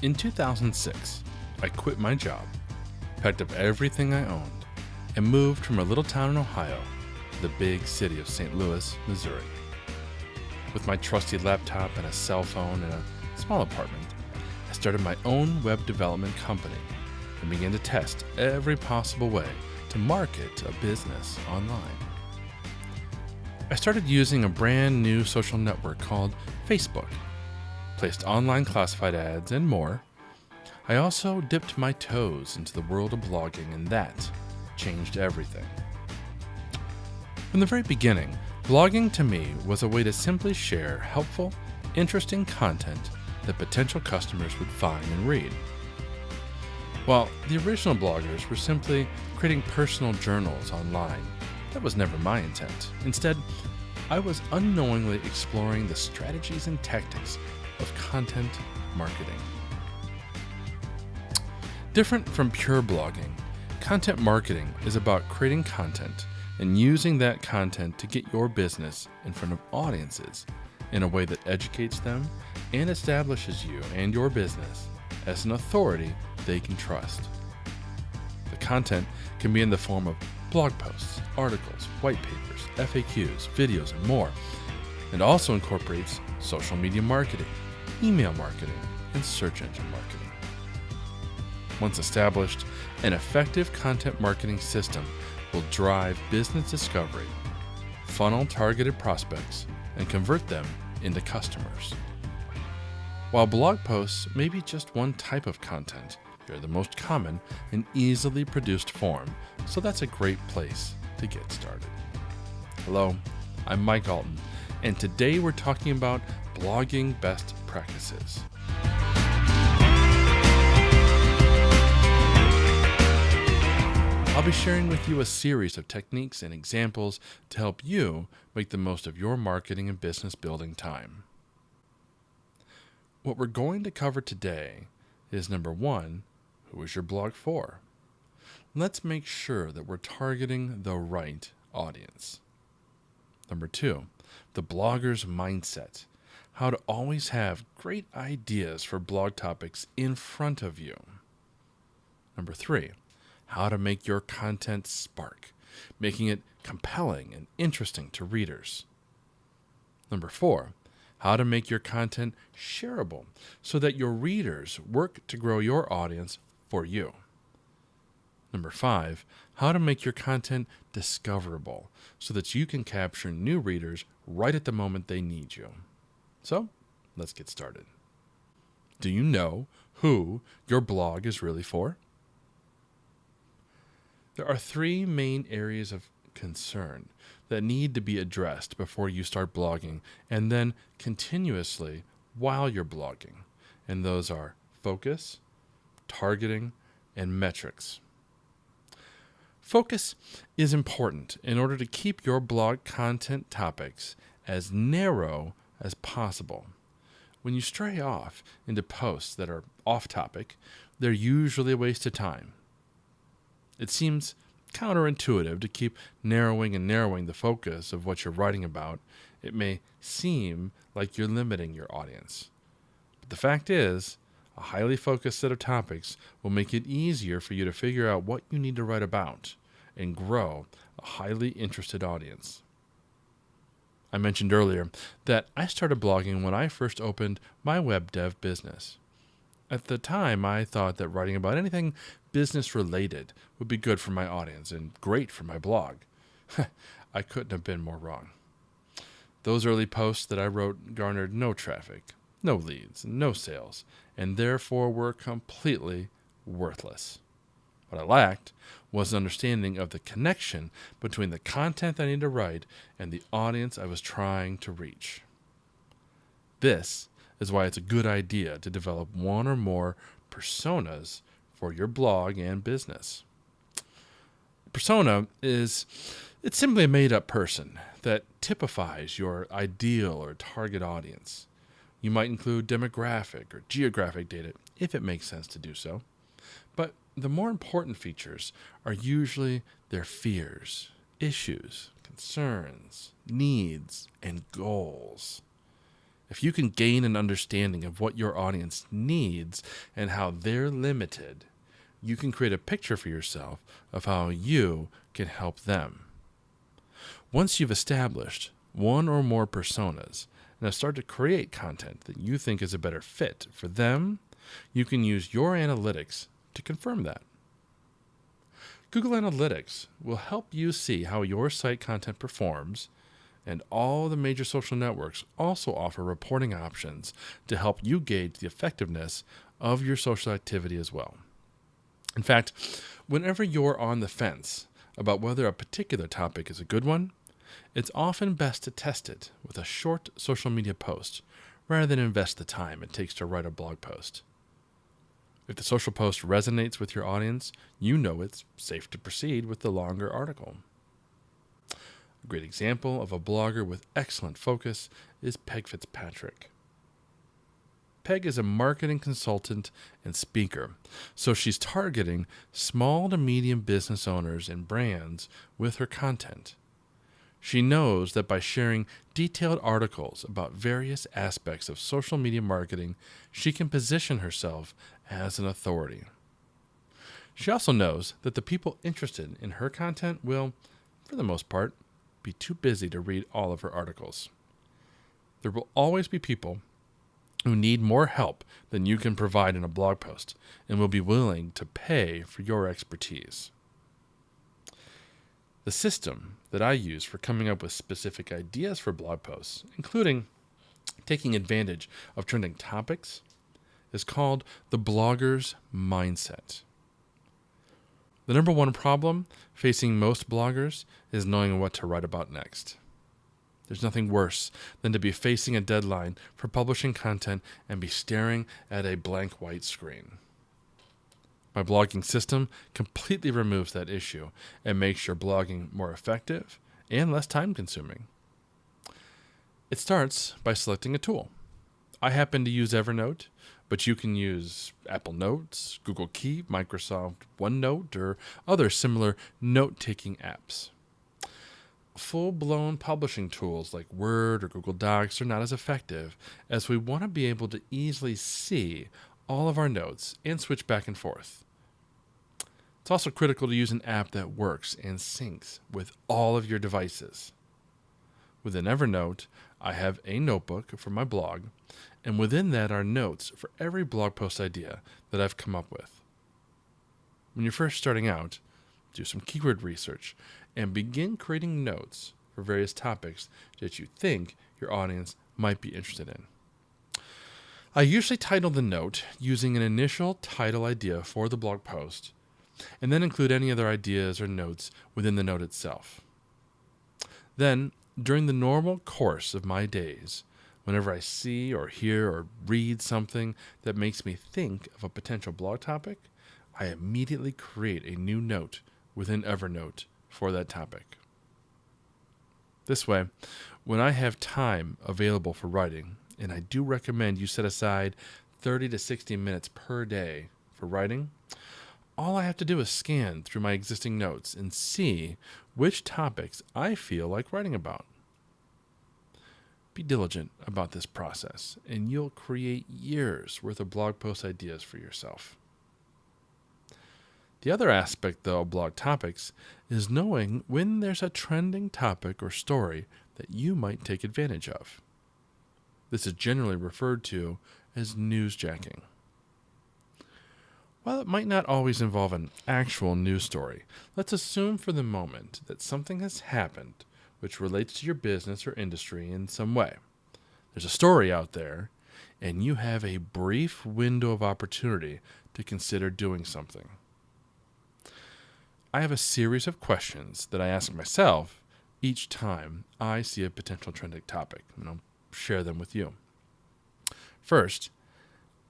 In 2006, I quit my job, packed up everything I owned, and moved from a little town in Ohio to the big city of St. Louis, Missouri. With my trusty laptop and a cell phone and a small apartment, I started my own web development company and began to test every possible way to market a business online. I started using a brand new social network called Facebook, placed online classified ads, and more. I also dipped my toes into the world of blogging, and that changed everything. From the very beginning, blogging to me was a way to simply share helpful, interesting content that potential customers would find and read. While the original bloggers were simply creating personal journals online, that was never my intent. Instead, I was unknowingly exploring the strategies and tactics of content marketing. Different from pure blogging, content marketing is about creating content and using that content to get your business in front of audiences in a way that educates them and establishes you and your business as an authority they can trust. The content can be in the form of blog posts, articles, white papers, FAQs, videos, and more, and also incorporates social media marketing, email marketing, and search engine marketing. Once established, an effective content marketing system will drive business discovery, funnel targeted prospects, and convert them into customers. While blog posts may be just one type of content, they're the most common and easily produced form, so that's a great place to get started. Hello, I'm Mike Alton, and today we're talking about blogging best practices. I'll be sharing with you a series of techniques and examples to help you make the most of your marketing and business building time. What we're going to cover today is number 1, who is your blog for? Let's make sure that we're targeting the right audience. Number 2, the blogger's mindset. How to always have great ideas for blog topics in front of you. Number 3, how to make your content spark, making it compelling and interesting to readers. Number 4, how to make your content shareable so that your readers work to grow your audience for you. Number 5, how to make your content discoverable so that you can capture new readers right at the moment they need you. So, let's get started. Do you know who your blog is really for? There are 3 main areas of concern that need to be addressed before you start blogging and then continuously while you're blogging. And those are focus, targeting, and metrics. Focus is important in order to keep your blog content topics as narrow as possible. When you stray off into posts that are off topic, they're usually a waste of time. It seems counterintuitive to keep narrowing the focus of what you're writing about. It may seem like you're limiting your audience. But the fact is, a highly focused set of topics will make it easier for you to figure out what you need to write about and grow a highly interested audience. I mentioned earlier that I started blogging when I first opened my web dev business. At the time, I thought that writing about anything business-related would be good for my audience and great for my blog. I couldn't have been more wrong. Those early posts that I wrote garnered no traffic, no leads, no sales, and therefore were completely worthless. What I lacked was an understanding of the connection between the content I needed to write and the audience I was trying to reach. This is why it's a good idea to develop one or more personas for your blog and business. Persona it's simply a made-up person that typifies your ideal or target audience. You might include demographic or geographic data if it makes sense to do so. But the more important features are usually their fears, issues, concerns, needs, and goals. If you can gain an understanding of what your audience needs and how they're limited, you can create a picture for yourself of how you can help them. Once you've established one or more personas and have started to create content that you think is a better fit for them, you can use your analytics to confirm that. Google Analytics will help you see how your site content performs, and all the major social networks also offer reporting options to help you gauge the effectiveness of your social activity as well. In fact, whenever you're on the fence about whether a particular topic is a good one, it's often best to test it with a short social media post rather than invest the time it takes to write a blog post. If the social post resonates with your audience, you know it's safe to proceed with the longer article. A great example of a blogger with excellent focus is Peg Fitzpatrick. Peg is a marketing consultant and speaker, so she's targeting small to medium business owners and brands with her content. She knows that by sharing detailed articles about various aspects of social media marketing, she can position herself as an authority. She also knows that the people interested in her content will, for the most part, be too busy to read all of her articles. There will always be people who need more help than you can provide in a blog post and will be willing to pay for your expertise. The system that I use for coming up with specific ideas for blog posts, including taking advantage of trending topics, is called the blogger's mindset. The number one problem facing most bloggers is knowing what to write about next. There's nothing worse than to be facing a deadline for publishing content and be staring at a blank white screen. My blogging system completely removes that issue and makes your blogging more effective and less time-consuming. It starts by selecting a tool. I happen to use Evernote, but you can use Apple Notes, Google Keep, Microsoft OneNote, or other similar note-taking apps. Full-blown publishing tools like Word or Google Docs are not as effective, as we want to be able to easily see all of our notes and switch back and forth. It's also critical to use an app that works and syncs with all of your devices. Within Evernote, I have a notebook for my blog, and within that are notes for every blog post idea that I've come up with. When you're first starting out, do some keyword research and begin creating notes for various topics that you think your audience might be interested in. I usually title the note using an initial title idea for the blog post, and then include any other ideas or notes within the note itself. Then, during the normal course of my days, whenever I see or hear or read something that makes me think of a potential blog topic, I immediately create a new note within Evernote for that topic. This way, when I have time available for writing, and I do recommend you set aside 30 to 60 minutes per day for writing, all I have to do is scan through my existing notes and see which topics I feel like writing about. Be diligent about this process, and you'll create years' worth of blog post ideas for yourself. The other aspect, though, of blog topics is knowing when there's a trending topic or story that you might take advantage of. This is generally referred to as newsjacking. While it might not always involve an actual news story, let's assume for the moment that something has happened which relates to your business or industry in some way. There's a story out there, and you have a brief window of opportunity to consider doing something. I have a series of questions that I ask myself each time I see a potential trending topic, and I'll share them with you. First,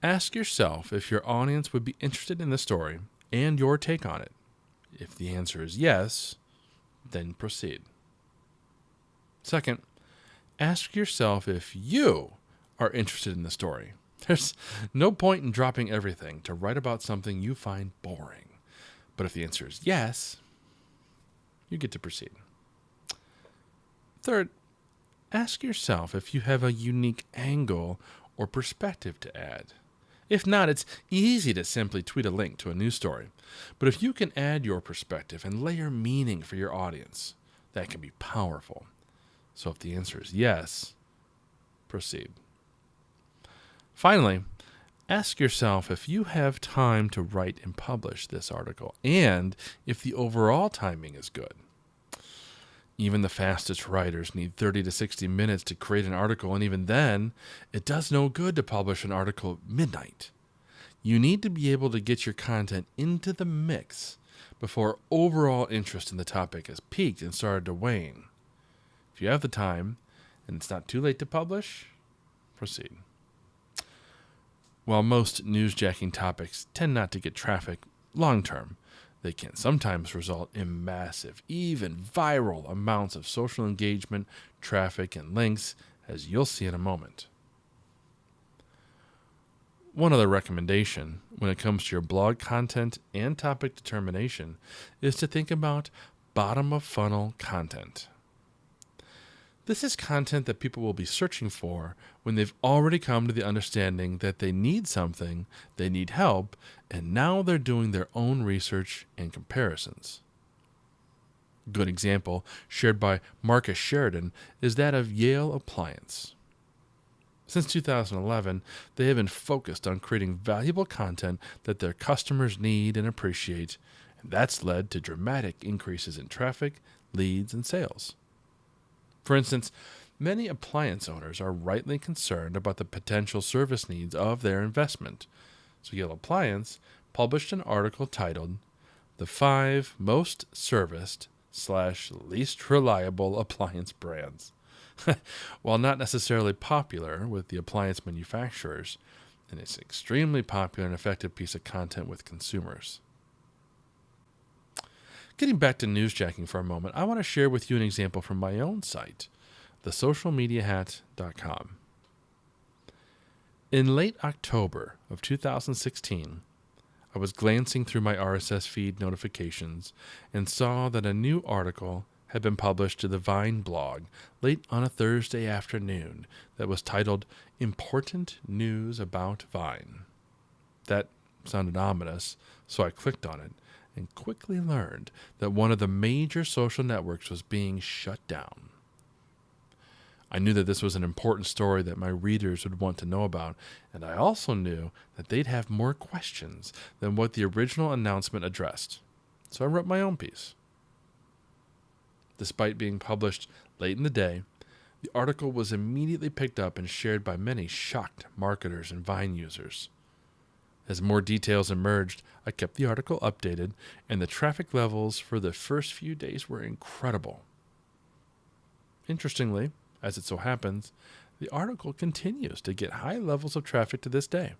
ask yourself if your audience would be interested in the story and your take on it. If the answer is yes, then proceed. Second, ask yourself if you are interested in the story. There's no point in dropping everything to write about something you find boring. But if the answer is yes, you get to proceed. Third, ask yourself if you have a unique angle or perspective to add. If not, it's easy to simply tweet a link to a news story. But if you can add your perspective and layer meaning for your audience, that can be powerful. So if the answer is yes, proceed. Finally, ask yourself if you have time to write and publish this article, and if the overall timing is good. Even the fastest writers need 30 to 60 minutes to create an article, and even then, it does no good to publish an article at midnight. You need to be able to get your content into the mix before overall interest in the topic has peaked and started to wane. If you have the time, and it's not too late to publish, proceed. While most newsjacking topics tend not to get traffic long term, they can sometimes result in massive, even viral amounts of social engagement, traffic, and links, as you'll see in a moment. One other recommendation when it comes to your blog content and topic determination is to think about bottom-of-funnel content. This is content that people will be searching for when they've already come to the understanding that they need something, they need help, and now they're doing their own research and comparisons. A good example, shared by Marcus Sheridan, is that of Yale Appliance. Since 2011, they have been focused on creating valuable content that their customers need and appreciate, and that's led to dramatic increases in traffic, leads, and sales. For instance, many appliance owners are rightly concerned about the potential service needs of their investment. So Yale Appliance published an article titled, "The 5 Most Serviced/Least Reliable Appliance Brands." While not necessarily popular with the appliance manufacturers, and it's an extremely popular and effective piece of content with consumers. Getting back to newsjacking for a moment, I want to share with you an example from my own site, thesocialmediahat.com. In late October of 2016, I was glancing through my RSS feed notifications and saw that a new article had been published to the Vine blog late on a Thursday afternoon that was titled "Important News About Vine." That sounded ominous, so I clicked on it and quickly learned that one of the major social networks was being shut down. I knew that this was an important story that my readers would want to know about, and I also knew that they'd have more questions than what the original announcement addressed. So I wrote my own piece. Despite being published late in the day, the article was immediately picked up and shared by many shocked marketers and Vine users. As more details emerged, I kept the article updated, and the traffic levels for the first few days were incredible. Interestingly, as it so happens, the article continues to get high levels of traffic to this day.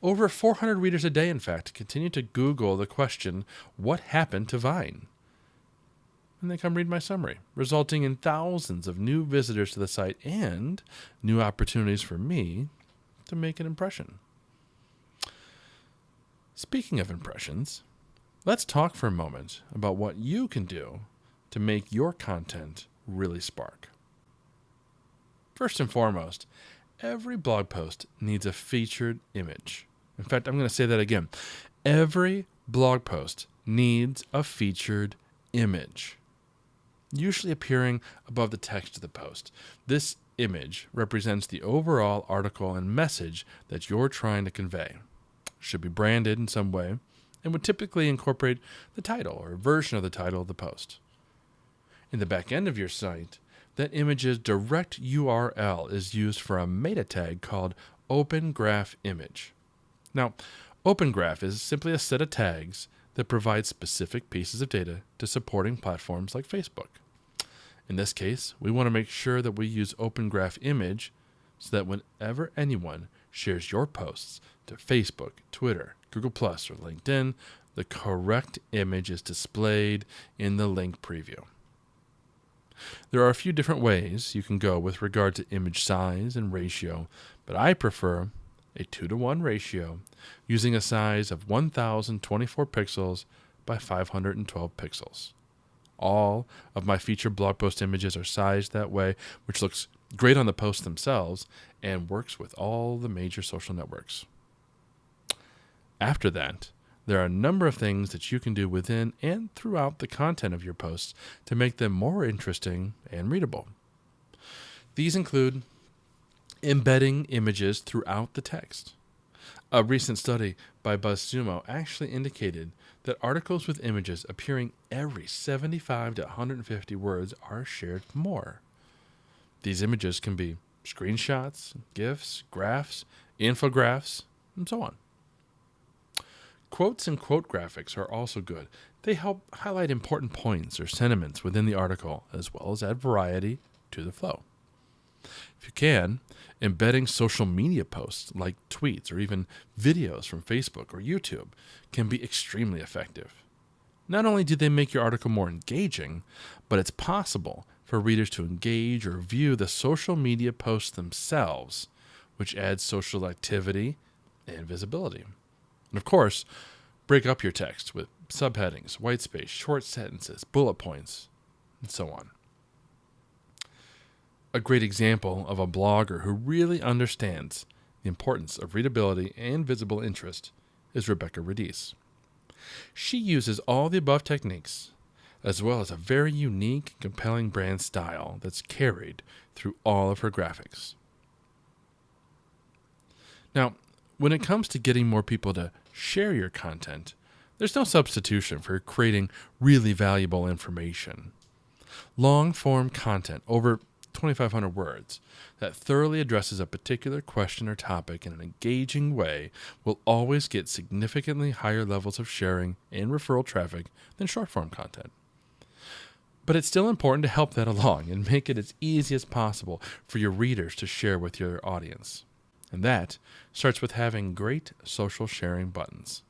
Over 400 readers a day, in fact, continue to Google the question, "What happened to Vine?" And they come read my summary, resulting in thousands of new visitors to the site and new opportunities for me to make an impression. Speaking of impressions, let's talk for a moment about what you can do to make your content really spark. First and foremost, every blog post needs a featured image. In fact, I'm going to say that again. Every blog post needs a featured image, usually appearing above the text of the post. This image represents the overall article and message that you're trying to convey. It should be branded in some way and would typically incorporate the title or version of the title of the post. In the back end of your site, that image's direct URL is used for a meta tag called Open Graph Image. Now, Open Graph is simply a set of tags that provide specific pieces of data to supporting platforms like Facebook. In this case, we want to make sure that we use Open Graph Image so that whenever anyone shares your posts to Facebook, Twitter, Google+, or LinkedIn, the correct image is displayed in the link preview. There are a few different ways you can go with regard to image size and ratio, but I prefer a 2-to-1 ratio using a size of 1024 pixels by 512 pixels. All of my featured blog post images are sized that way, which looks great on the posts themselves and works with all the major social networks. After that, there are a number of things that you can do within and throughout the content of your posts to make them more interesting and readable. These include embedding images throughout the text. A recent study by BuzzSumo actually indicated that articles with images appearing every 75 to 150 words are shared more. These images can be screenshots, GIFs, graphs, infographics, and so on. Quotes and quote graphics are also good. They help highlight important points or sentiments within the article, as well as add variety to the flow. If you can, embedding social media posts like tweets or even videos from Facebook or YouTube can be extremely effective. Not only do they make your article more engaging, but it's possible for readers to engage or view the social media posts themselves, which adds social activity and visibility. And of course, break up your text with subheadings, whitespace, short sentences, bullet points, and so on. A great example of a blogger who really understands the importance of readability and visible interest is Rebecca Radice. She uses all the above techniques, as well as a very unique, compelling brand style that's carried through all of her graphics. Now, when it comes to getting more people to share your content, there's no substitution for creating really valuable information. Long-form content, over 2,500 words, that thoroughly addresses a particular question or topic in an engaging way will always get significantly higher levels of sharing and referral traffic than short-form content. But it's still important to help that along and make it as easy as possible for your readers to share with your audience. And that starts with having great social sharing buttons.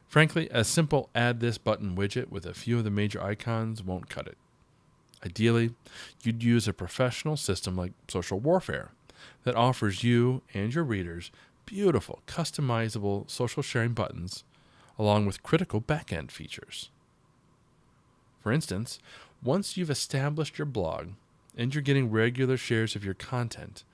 Frankly, a simple add this button widget with a few of the major icons won't cut it. Ideally, you'd use a professional system like Social Warfare that offers you and your readers beautiful, customizable social sharing buttons along with critical back-end features. For instance, once you've established your blog and you're getting regular shares of your content,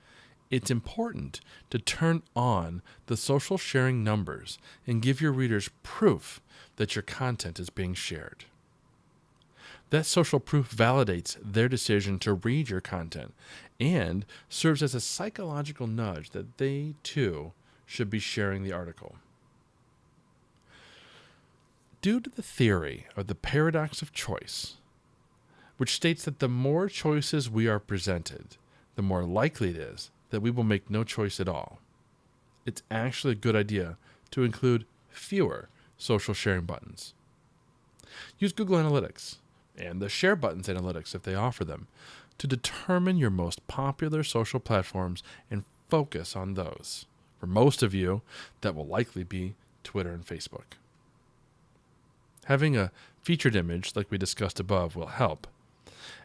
it's important to turn on the social sharing numbers and give your readers proof that your content is being shared. That social proof validates their decision to read your content and serves as a psychological nudge that they, too, should be sharing the article. Due to the theory of the paradox of choice, which states that the more choices we are presented, the more likely it is that we will make no choice at all, it's actually a good idea to include fewer social sharing buttons. Use Google Analytics and the Share Buttons Analytics if they offer them to determine your most popular social platforms and focus on those. For most of you, that will likely be Twitter and Facebook. Having a featured image like we discussed above will help,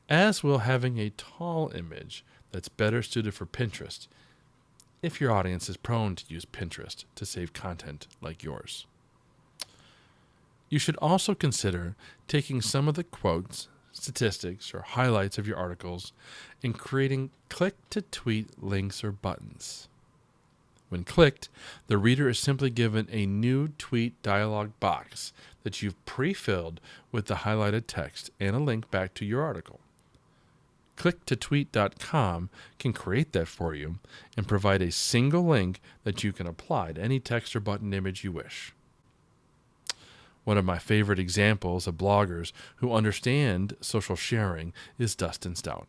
as will having a tall image that's better suited for Pinterest if your audience is prone to use Pinterest to save content like yours. You should also consider taking some of the quotes, statistics, or highlights of your articles and creating click-to-tweet links or buttons. When clicked, the reader is simply given a new tweet dialog box that you've pre-filled with the highlighted text and a link back to your article. Click-to-tweet.com can create that for you and provide a single link that you can apply to any text or button image you wish. One of my favorite examples of bloggers who understand social sharing is Dustin Stout.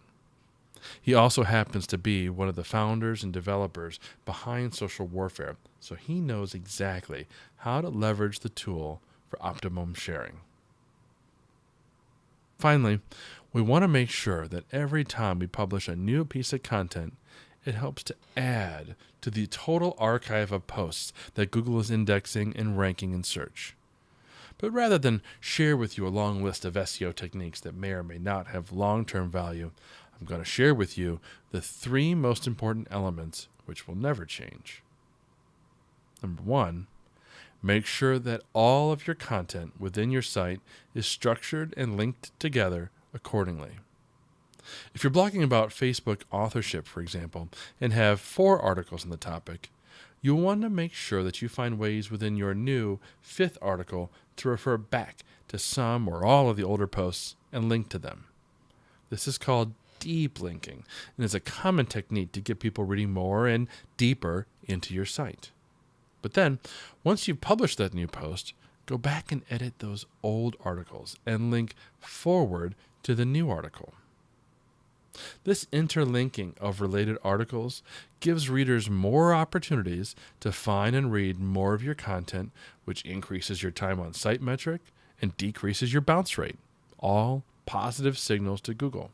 He also happens to be one of the founders and developers behind Social Warfare, so he knows exactly how to leverage the tool for optimum sharing. Finally, we want to make sure that every time we publish a new piece of content, it helps to add to the total archive of posts that Google is indexing and ranking in search. But rather than share with you a long list of SEO techniques that may or may not have long-term value, I'm going to share with you the 3 most important elements which will never change. Number 1, Make sure that all of your content within your site is structured and linked together accordingly. If you're blogging about Facebook authorship, for example, and have 4 articles on the topic, you'll want to make sure that you find ways within your new 5th article to refer back to some or all of the older posts and link to them. This is called deep linking and is a common technique to get people reading more and deeper into your site. But then, once you've published that new post, go back and edit those old articles and link forward to the new article. This interlinking of related articles gives readers more opportunities to find and read more of your content, which increases your time on site metric and decreases your bounce rate, all positive signals to Google.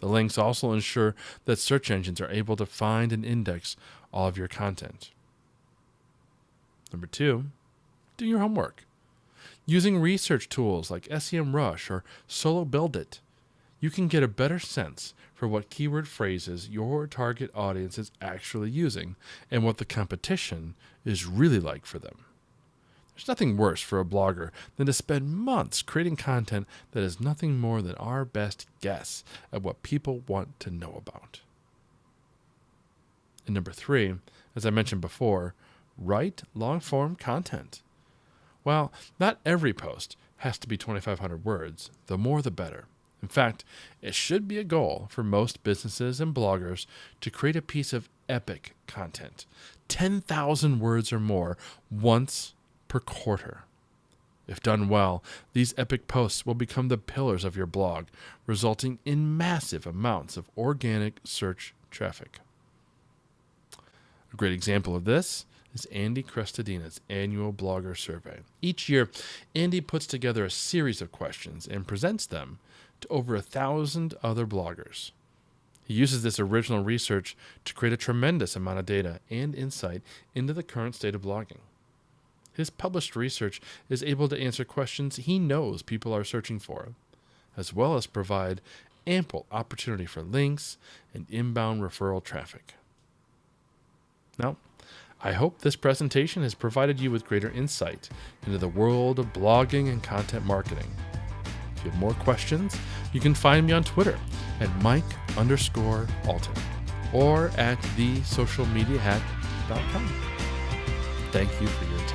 The links also ensure that search engines are able to find and index all of your content. Number 2, do your homework. Using research tools like SEMrush or Solo Build It, you can get a better sense for what keyword phrases your target audience is actually using and what the competition is really like for them. There's nothing worse for a blogger than to spend months creating content that is nothing more than our best guess at what people want to know about. And number 3, as I mentioned before, write long-form content. While not every post has to be 2,500 words, the more the better. In fact, it should be a goal for most businesses and bloggers to create a piece of epic content, 10,000 words or more, once per quarter. If done well, these epic posts will become the pillars of your blog, resulting in massive amounts of organic search traffic. A great example of this is Andy Crestodina's annual blogger survey. Each year, Andy puts together a series of questions and presents them to over 1,000 other bloggers. He uses this original research to create a tremendous amount of data and insight into the current state of blogging. His published research is able to answer questions he knows people are searching for, as well as provide ample opportunity for links and inbound referral traffic. Now, I hope this presentation has provided you with greater insight into the world of blogging and content marketing. If you have more questions, you can find me on Twitter at Mike_Alton or at thesocialmediahack.com. Thank you for your time.